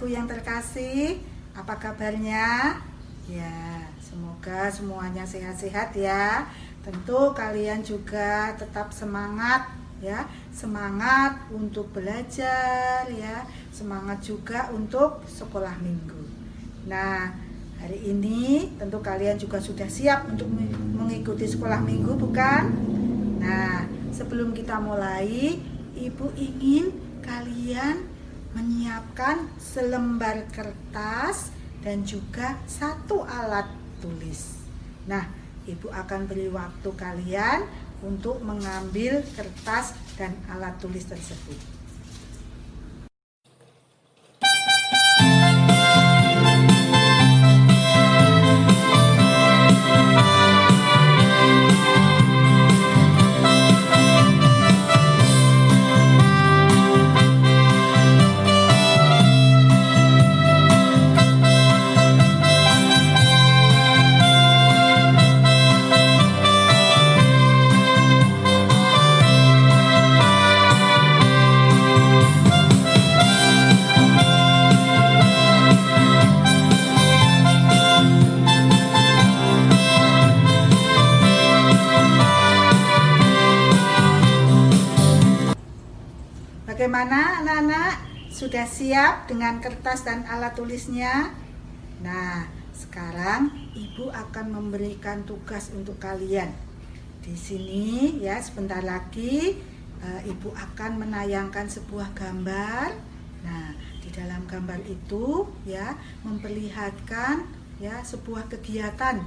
ibu yang terkasih, apa kabarnya? Ya, semoga semuanya sehat-sehat ya. Tentu kalian juga tetap semangat ya, semangat untuk belajar ya, semangat juga untuk sekolah minggu. Nah, hari ini tentu kalian juga sudah siap untuk mengikuti sekolah minggu, bukan? Nah, sebelum kita mulai, ibu ingin kalian menyiapkan selembar kertas dan juga satu alat tulis. Nah, ibu akan beri waktu kalian untuk mengambil kertas dan alat tulis tersebut. Bagaimana anak-anak? Sudah siap dengan kertas dan alat tulisnya? Nah, sekarang ibu akan memberikan tugas untuk kalian. Di sini ya, sebentar lagi ibu akan menayangkan sebuah gambar. Nah, di dalam gambar itu ya memperlihatkan ya sebuah kegiatan.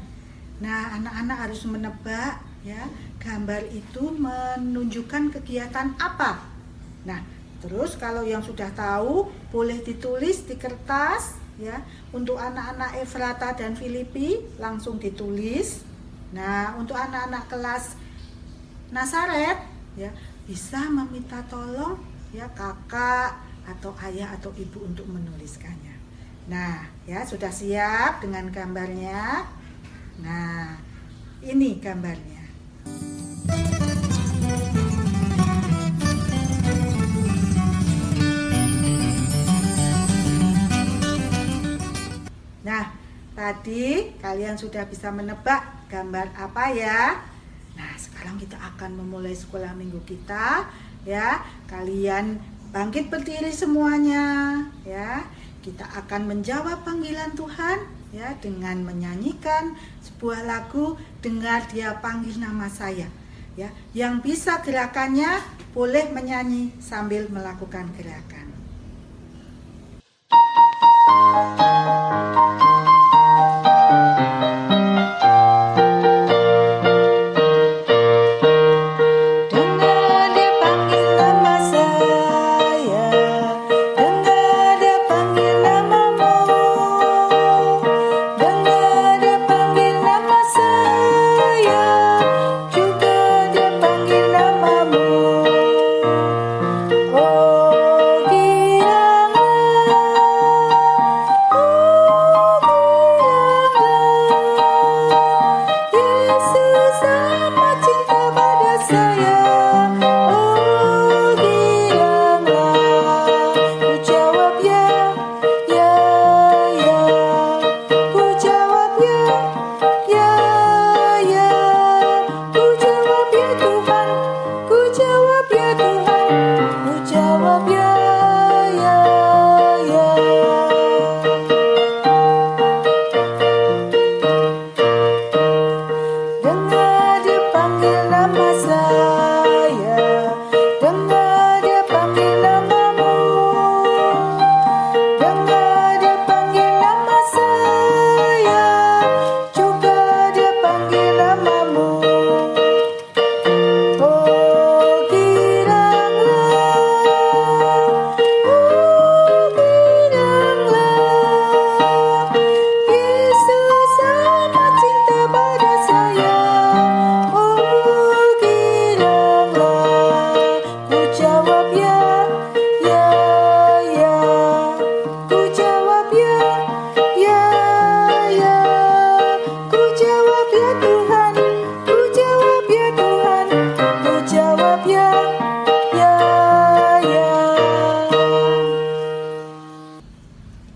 Nah, anak-anak harus menebak ya, gambar itu menunjukkan kegiatan apa. Nah, terus kalau yang sudah tahu boleh ditulis di kertas ya. Untuk anak-anak Efrata dan Filipi langsung ditulis. Nah, untuk anak-anak kelas Nasaret ya bisa meminta tolong ya kakak atau ayah atau ibu untuk menuliskannya. Nah, ya sudah siap dengan gambarnya. Nah, ini gambarnya. Nah, tadi kalian sudah bisa menebak gambar apa ya? Nah, sekarang kita akan memulai sekolah minggu kita ya. Kalian bangkit berdiri semuanya ya. Kita akan menjawab panggilan Tuhan ya dengan menyanyikan sebuah lagu "Dengar Dia Panggil Nama Saya" ya. Yang bisa gerakannya boleh menyanyi sambil melakukan gerakan. Oh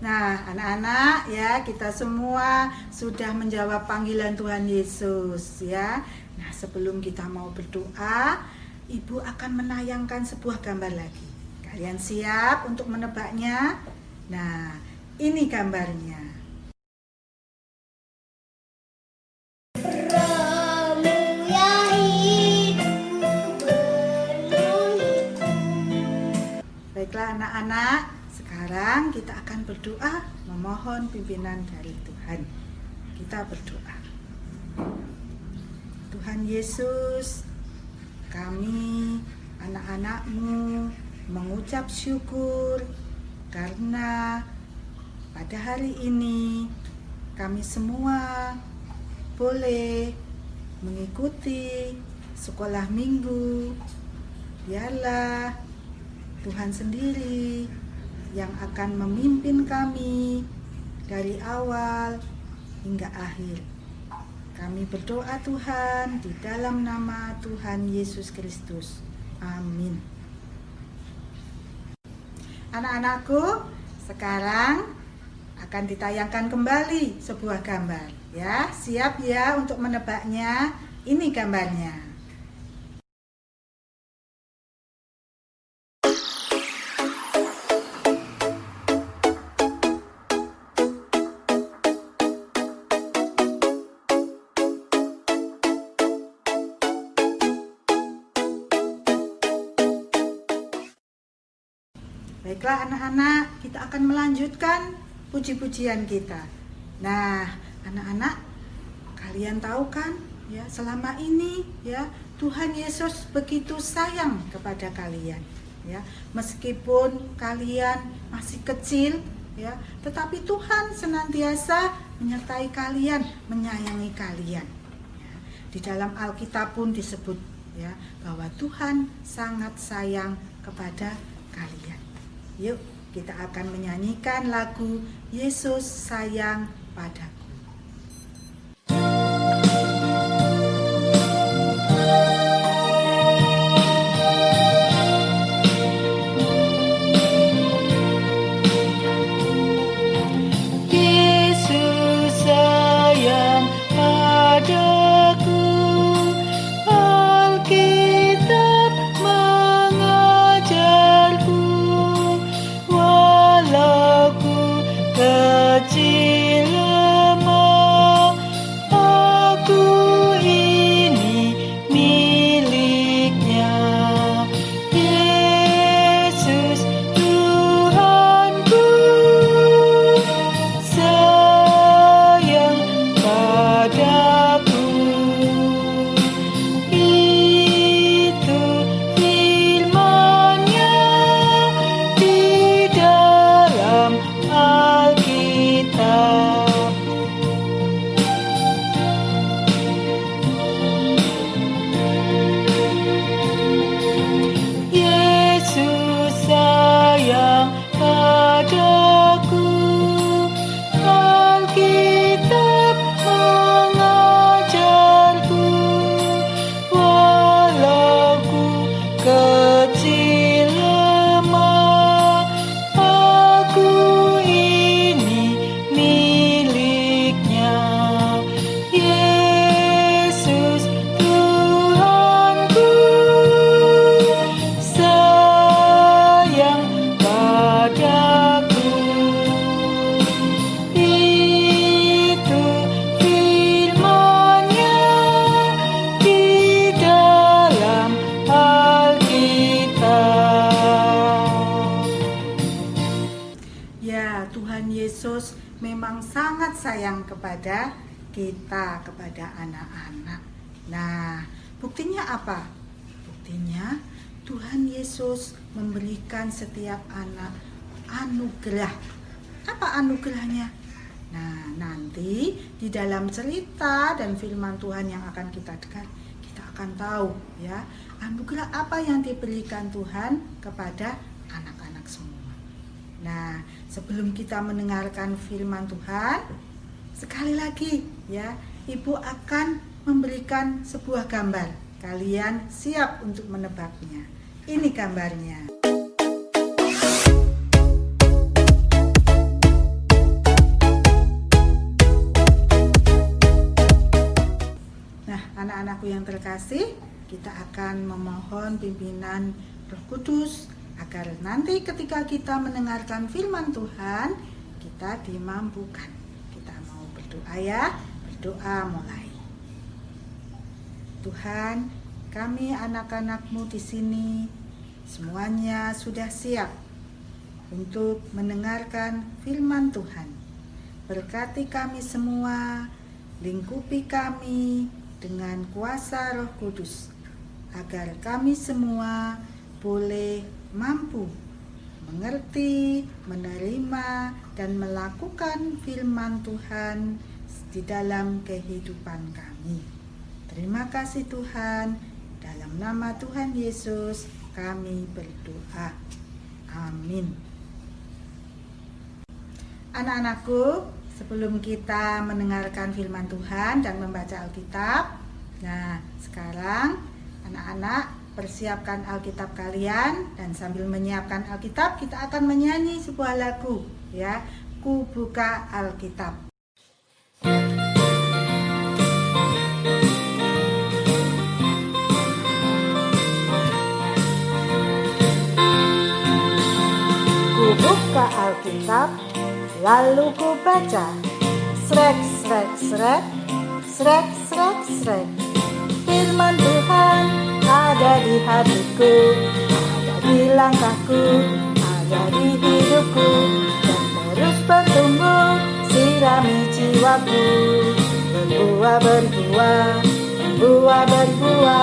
Nah, anak-anak ya, kita semua sudah menjawab panggilan Tuhan Yesus ya. Nah, sebelum kita mau berdoa, Ibu akan menayangkan sebuah gambar lagi. Kalian siap untuk menebaknya? Nah, ini gambarnya. Baiklah anak-anak, sekarang kita akan berdoa memohon pimpinan dari Tuhan. Kita berdoa. Tuhan Yesus, kami anak-anak-Mu mengucap syukur karena pada hari ini kami semua boleh mengikuti sekolah minggu. Biarlah Tuhan sendiri yang akan memimpin kami dari awal hingga akhir. Kami berdoa Tuhan di dalam nama Tuhan Yesus Kristus. Amin. Anak-anakku, sekarang akan ditayangkan kembali sebuah gambar. Ya, siap ya untuk menebaknya. Ini gambarnya. Baiklah anak-anak, kita akan melanjutkan puji-pujian kita. Nah, anak-anak, kalian tahu kan ya, selama ini ya Tuhan Yesus begitu sayang kepada kalian ya. Meskipun kalian masih kecil ya, tetapi Tuhan senantiasa menyertai kalian, menyayangi kalian. Ya. Di dalam Alkitab pun disebut ya bahwa Tuhan sangat sayang kepada kalian. Yuk, kita akan menyanyikan lagu Yesus Sayang Padaku. Yesus sayang padaku, Alkitab mengajarku, walau ku kecil lemah, aku ini miliknya. Yesus Tuhanku sayang padaku. Itu firman-Nya di dalam Alkitab. Yesus sayang padaku, Alkitab mengajarku, walau ku kecil lemah, aku ini miliknya. Yesus Tuhanku sayang padaku. Itu firman-Nya di dalam Alkitab. Ya, Tuhan Yesus memang sangat sayang kepada kita, kepada anak-anak. Nah, buktinya apa? Buktinya Tuhan Yesus memberikan setiap anak anugerah. Apa anugerahnya? Nah, nanti di dalam cerita dan firman Tuhan yang akan kita dengar, kita akan tahu ya, anugerah apa yang diberikan Tuhan kepada anak-anak semua. Nah, sebelum kita mendengarkan firman Tuhan, sekali lagi ya, Ibu akan memberikan sebuah gambar. Kalian siap untuk menebaknya. Ini gambarnya. anak-anakku yang terkasih, kita akan memohon pimpinan Roh Kudus agar nanti ketika kita mendengarkan firman Tuhan, kita dimampukan. Kita mau berdoa ya, berdoa mulai. Tuhan, kami anak-anak-Mu di sini semuanya sudah siap untuk mendengarkan firman Tuhan. Berkati kami semua, lingkupi kami dengan kuasa Roh Kudus, agar kami semua boleh mampu mengerti, menerima, dan melakukan firman Tuhan di dalam kehidupan kami. Terima kasih Tuhan, dalam nama Tuhan Yesus kami berdoa. Amin. Anak-anakku, sebelum kita mendengarkan firman Tuhan dan membaca Alkitab, nah sekarang anak-anak persiapkan Alkitab kalian, dan sambil menyiapkan Alkitab kita akan menyanyi sebuah lagu ya. Ku buka Alkitab. Ku buka Alkitab, lalu ku baca. Srek, srek, srek, srek, srek, srek. Firman Tuhan ada di hatiku, ada di langkahku, ada di hidupku, dan terus bertumbuh, sirami jiwaku. Berbuah, berbuah, berbuah, berbuah,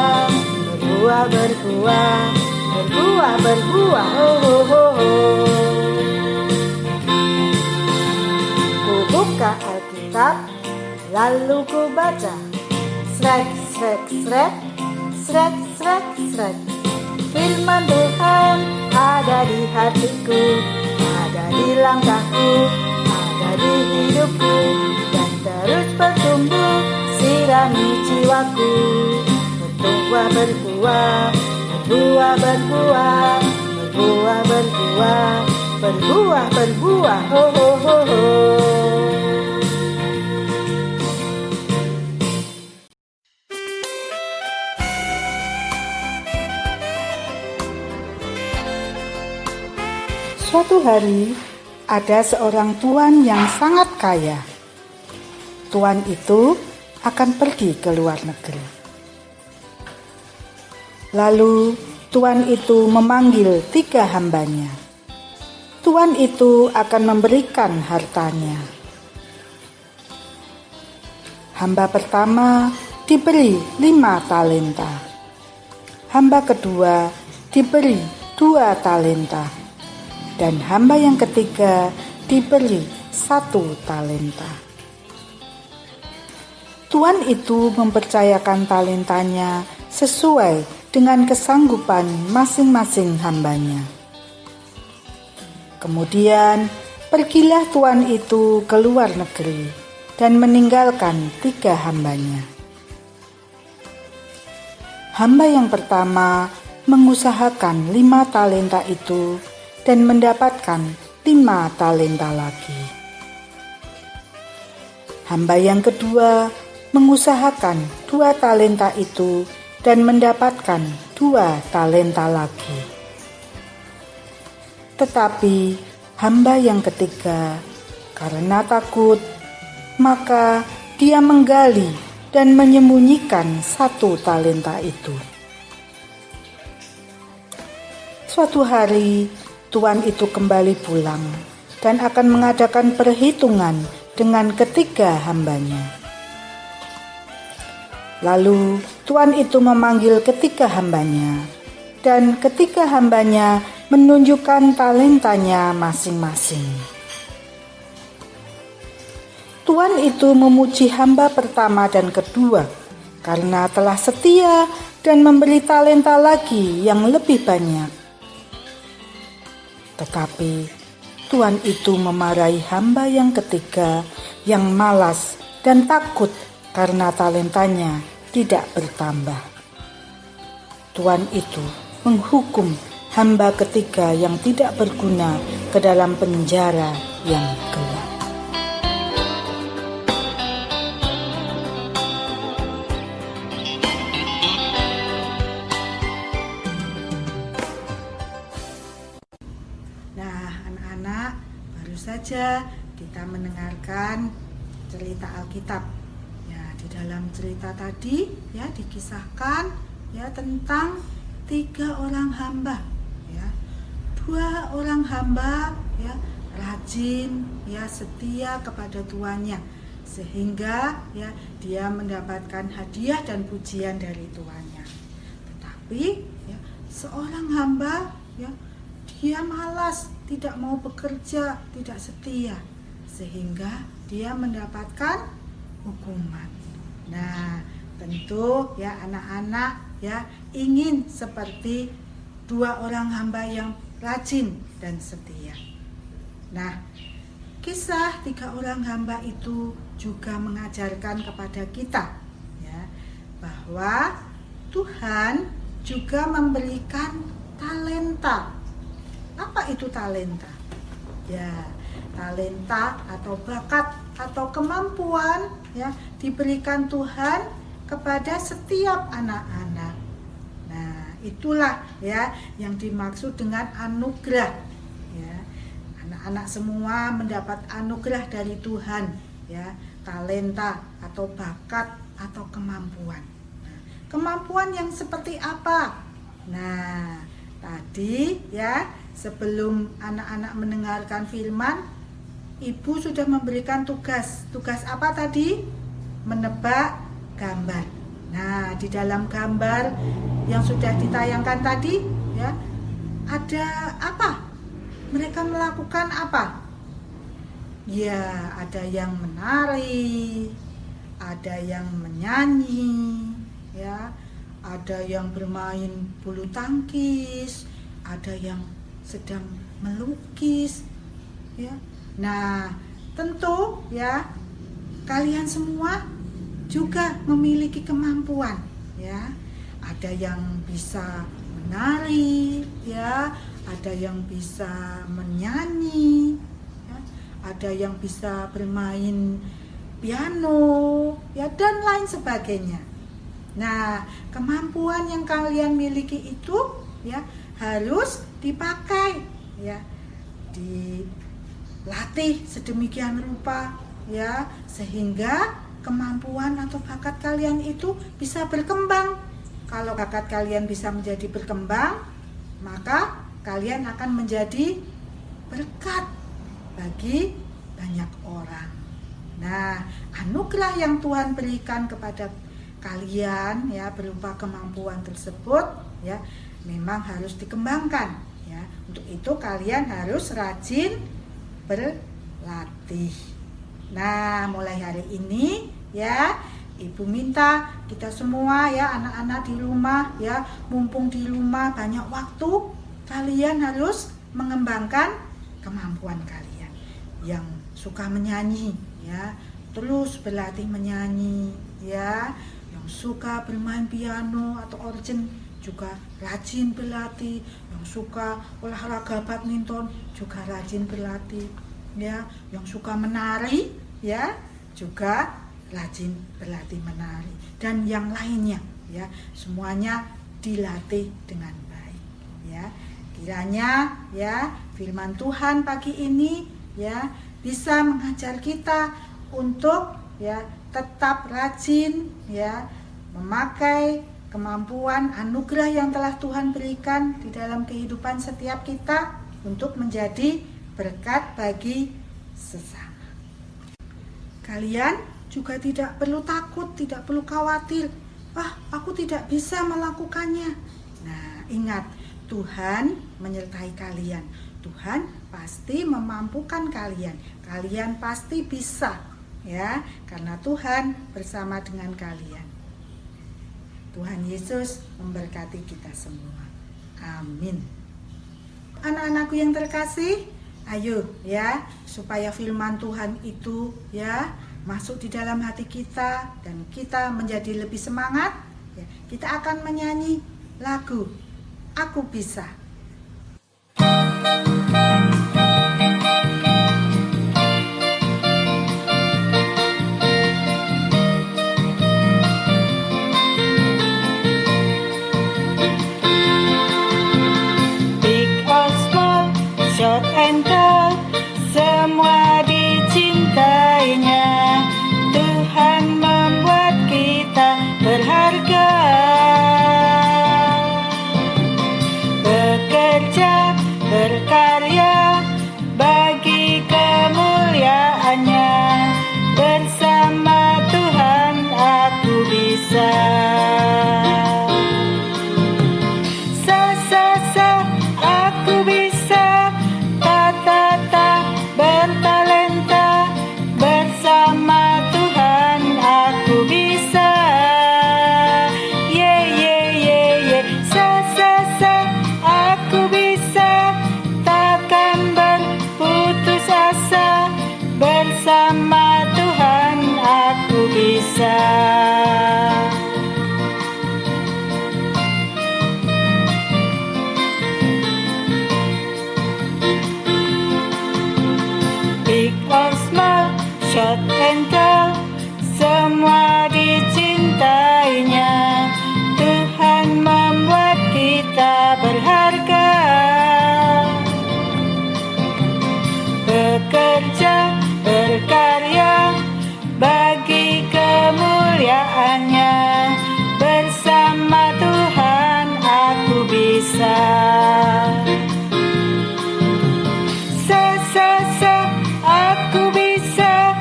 berbuah, berbuah, berbuah, berbuah, oh, oh, oh, oh. Ku buka Alkitab, lalu ku baca. Srek, srek, srek, srek, srek, srek. Firman Tuhan ada di hatiku, ada di langkahku, ada di hidupku, dan terus bertumbuh, sirami jiwaku. Berbuah, berbuah, berbuah, berbuah, berbuah, berbuah, berbuah, berbuah, ho, ho, ho, ho. Suatu hari, ada seorang tuan yang sangat kaya. Tuan itu akan pergi ke luar negeri. Lalu, tuan itu memanggil 3 hambanya. Tuan itu akan memberikan hartanya. Hamba pertama diberi 5 talenta. Hamba kedua diberi 2 talenta. Dan hamba yang ketiga diberi 1 talenta. Tuan itu mempercayakan talentanya sesuai dengan kesanggupan masing-masing hambanya. Kemudian pergilah tuan itu ke luar negeri dan meninggalkan 3 hambanya. Hamba yang pertama mengusahakan 5 talenta itu dan mendapatkan 5 talenta lagi. Hamba yang kedua mengusahakan 2 talenta itu dan mendapatkan 2 talenta lagi. Tetapi hamba yang ketiga, karena takut, maka dia menggali dan menyembunyikan 1 talenta itu. Suatu hari, tuan itu kembali pulang dan akan mengadakan perhitungan dengan ketiga hambanya. Lalu tuan itu memanggil ketiga hambanya, dan ketiga hambanya menunjukkan talentanya masing-masing. Tuan itu memuji hamba pertama dan kedua karena telah setia dan memberi talenta lagi yang lebih banyak. Tetapi tuan itu memarahi hamba yang ketiga yang malas dan takut karena talentanya tidak bertambah. Tuan itu menghukum hamba ketiga yang tidak berguna ke dalam penjara yang gelap. mendengarkan cerita Alkitab. Ya, di dalam cerita tadi ya dikisahkan ya tentang 3 orang hamba ya. 2 orang hamba ya rajin ya setia kepada tuannya, sehingga ya dia mendapatkan hadiah dan pujian dari tuannya. Tetapi ya seorang hamba ya dia malas, tidak mau bekerja, tidak setia, sehingga dia mendapatkan hukuman. Nah, tentu ya anak-anak ya ingin seperti 2 orang hamba yang rajin dan setia. Nah, kisah 3 orang hamba itu juga mengajarkan kepada kita ya bahwa Tuhan juga memberikan talenta. Apa itu talenta? Ya, talenta atau bakat atau kemampuan ya diberikan Tuhan kepada setiap anak-anak. Nah, itulah ya yang dimaksud dengan anugerah. Ya, anak-anak semua mendapat anugerah dari Tuhan, ya, talenta atau bakat atau kemampuan. Nah, kemampuan yang seperti apa? Nah, tadi ya sebelum anak-anak mendengarkan firman, Ibu sudah memberikan tugas. Tugas apa tadi? Menebak gambar. Nah, di dalam gambar yang sudah ditayangkan tadi, ya, ada apa? Mereka melakukan apa? Ya, ada yang menari, ada yang menyanyi, ya, ada yang bermain bulu tangkis, ada yang sedang melukis, ya. Nah, tentu ya kalian semua juga memiliki kemampuan, ya. Ada yang bisa menari, ya, ada yang bisa menyanyi, ya, ada yang bisa bermain piano, ya, dan lain sebagainya. Nah, kemampuan yang kalian miliki itu ya harus dipakai, ya, dilatih sedemikian rupa, ya, sehingga kemampuan atau bakat kalian itu bisa berkembang. Kalau bakat kalian bisa menjadi berkembang, maka kalian akan menjadi berkat bagi banyak orang. Nah, anugerah yang Tuhan berikan kepada kalian ya berupa kemampuan tersebut ya memang harus dikembangkan ya. Untuk itu kalian harus rajin berlatih. Nah, mulai hari ini ya Ibu minta kita semua ya anak-anak di rumah ya, mumpung di rumah banyak waktu, kalian harus mengembangkan kemampuan kalian. Yang suka menyanyi ya, terus berlatih menyanyi ya. Yang suka bermain piano atau organ juga rajin berlatih. Yang suka olahraga badminton juga rajin berlatih ya. Yang suka menari ya juga rajin berlatih menari, dan yang lainnya ya semuanya dilatih dengan baik ya. Kiranya ya firman Tuhan pagi ini ya bisa mengajar kita untuk ya tetap rajin ya memakai kemampuan anugerah yang telah Tuhan berikan di dalam kehidupan setiap kita untuk menjadi berkat bagi sesama. Kalian juga tidak perlu takut, tidak perlu khawatir. Aku tidak bisa melakukannya. Nah, ingat, Tuhan menyertai kalian. Tuhan pasti memampukan kalian. Kalian pasti bisa, ya, karena Tuhan bersama dengan kalian. Tuhan Yesus memberkati kita semua. Amin. Anak-anakku yang terkasih, ayo ya, supaya firman Tuhan itu ya masuk di dalam hati kita dan kita menjadi lebih semangat ya, kita akan menyanyi lagu Aku Bisa. Big or small, short and tall, semua dicintai. bersama Tuhan aku bisa. Big or small, short and tall, semua dicintainya. Tuhan membuat kita berharga. Bekerja, berkarya bagi kemuliaannya. Bersama Tuhan aku bisa. Aku bisa.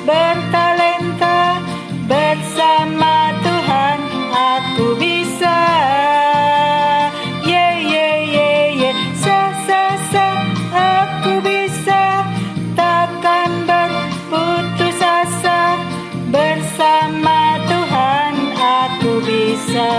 Bertalenta. Bersama Tuhan aku bisa. Aku bisa. Takkan berputus asa. Bersama Tuhan aku bisa.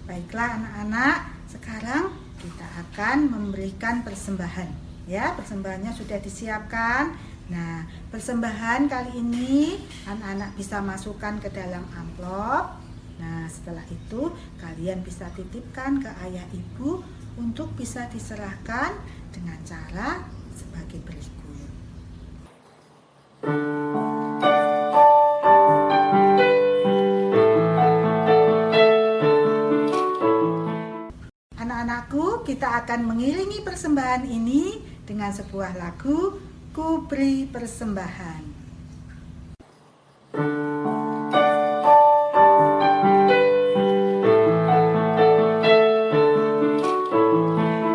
Baiklah anak-anak, sekarang kita akan memberikan persembahan. Ya, persembahannya sudah disiapkan. Nah, persembahan kali ini anak-anak bisa masukkan ke dalam amplop. Nah, setelah itu kalian bisa titipkan ke ayah ibu untuk bisa diserahkan dengan cara sebagai berikut. Anak-anakku, kita akan mengiringi persembahan ini dengan sebuah lagu, Ku Beri Persembahan.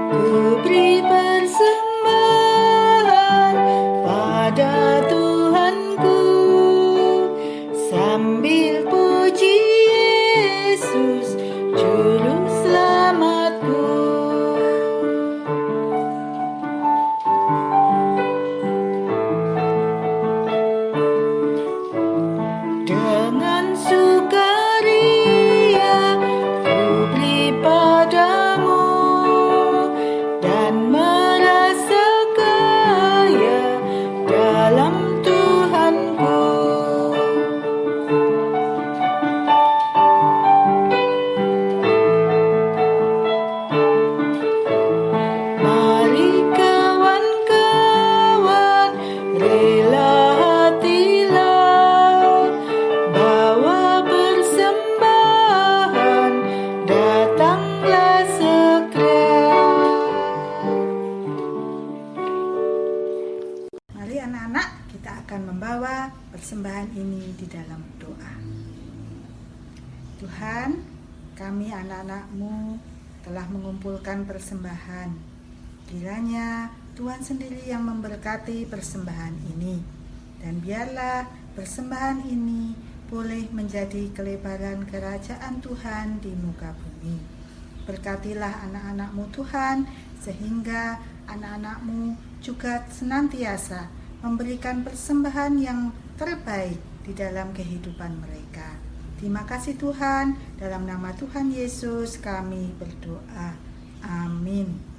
Ku beri persembahan pada Tuhanku, sambil puji Yesus Juru Selamatku. Dengan sukaria ku beri padamu, dan merasa kaya dalam Tuhanku. Mari kawan-kawan, rela hatilah, bawa persembahan, datanglah segera. Mari anak-anak, kita akan membawa persembahan ini di dalam doa. Tuhan, kami anak-anak-Mu telah mengumpulkan persembahan. Kiranya Tuhan sendiri yang memberkati persembahan ini. Dan biarlah persembahan ini boleh menjadi kelebaran kerajaan Tuhan di muka bumi. Berkatilah anak-anak-Mu Tuhan, sehingga anak-anak-Mu juga senantiasa memberikan persembahan yang terbaik di dalam kehidupan mereka. Terima kasih Tuhan, dalam nama Tuhan Yesus kami berdoa. Amin.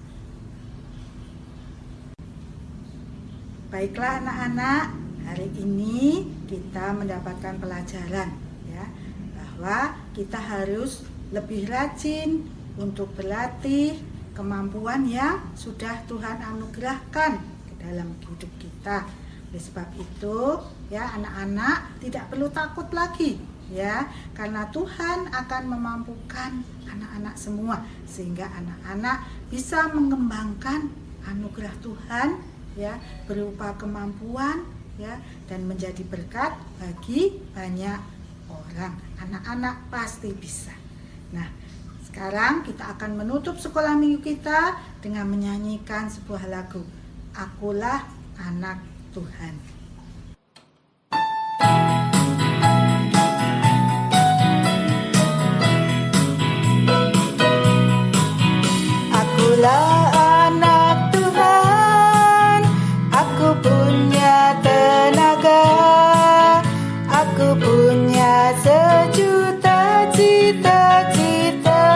Baiklah anak-anak, hari ini kita mendapatkan pelajaran ya, bahwa kita harus lebih rajin untuk berlatih kemampuan yang sudah Tuhan anugerahkan ke dalam hidup kita. Oleh sebab itu, ya anak-anak tidak perlu takut lagi ya, karena Tuhan akan memampukan anak-anak semua sehingga anak-anak bisa mengembangkan anugerah Tuhan ya, berupa kemampuan ya, dan menjadi berkat bagi banyak orang. Anak-anak pasti bisa. Nah, sekarang kita akan menutup sekolah minggu kita dengan menyanyikan sebuah lagu, Akulah Anak Tuhan. Akulah anak Tuhan, aku punya tenaga, aku punya sejuta cita-cita.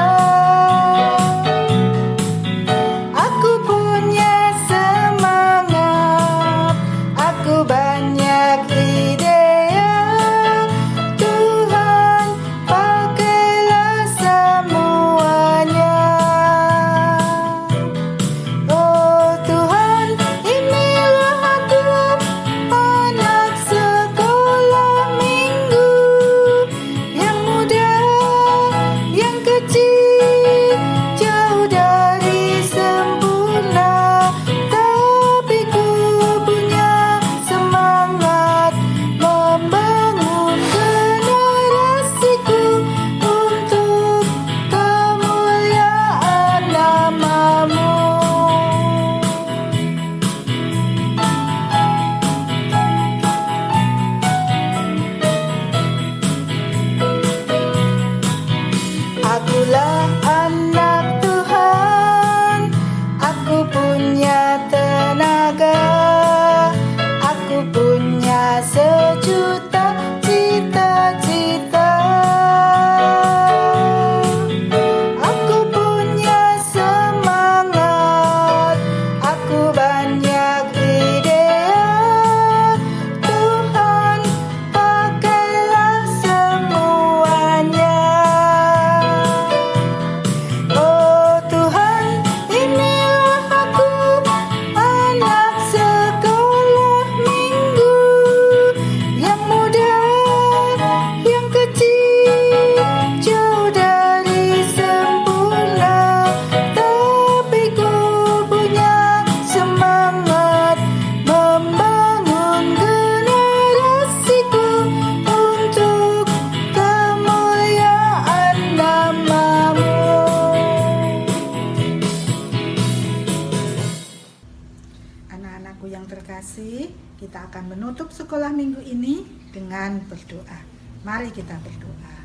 Anak-anakku yang terkasih, kita akan menutup sekolah minggu ini dengan berdoa. Mari kita berdoa.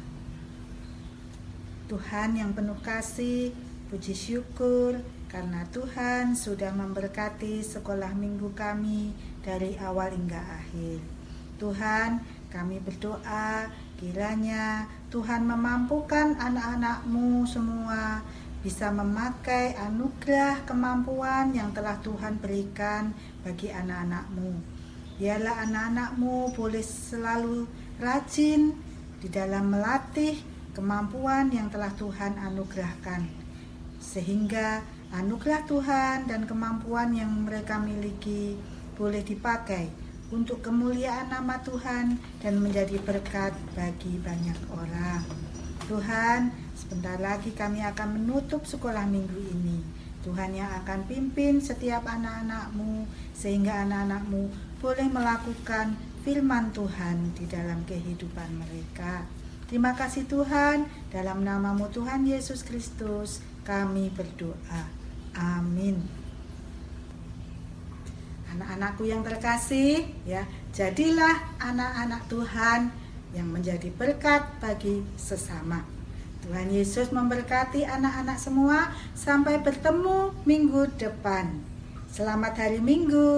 Tuhan yang penuh kasih, puji syukur karena Tuhan sudah memberkati sekolah minggu kami dari awal hingga akhir. Tuhan, kami berdoa kiranya Tuhan memampukan anak-anak-Mu semua bisa memakai anugerah kemampuan yang telah Tuhan berikan bagi anak-anak-Mu. Biarlah anak-anak-Mu boleh selalu rajin di dalam melatih kemampuan yang telah Tuhan anugerahkan, sehingga anugerah Tuhan dan kemampuan yang mereka miliki boleh dipakai untuk kemuliaan nama Tuhan dan menjadi berkat bagi banyak orang. Tuhan, sebentar lagi kami akan menutup sekolah minggu ini. Tuhan yang akan pimpin setiap anak-anak-Mu, sehingga anak-anak-Mu boleh melakukan firman Tuhan di dalam kehidupan mereka. Terima kasih Tuhan, dalam nama-Mu Tuhan Yesus Kristus kami berdoa. Amin. Anak-anakku yang terkasih, ya, jadilah anak-anak Tuhan yang menjadi berkat bagi sesama. Tuhan Yesus memberkati anak-anak semua. Sampai bertemu minggu depan. Selamat hari Minggu.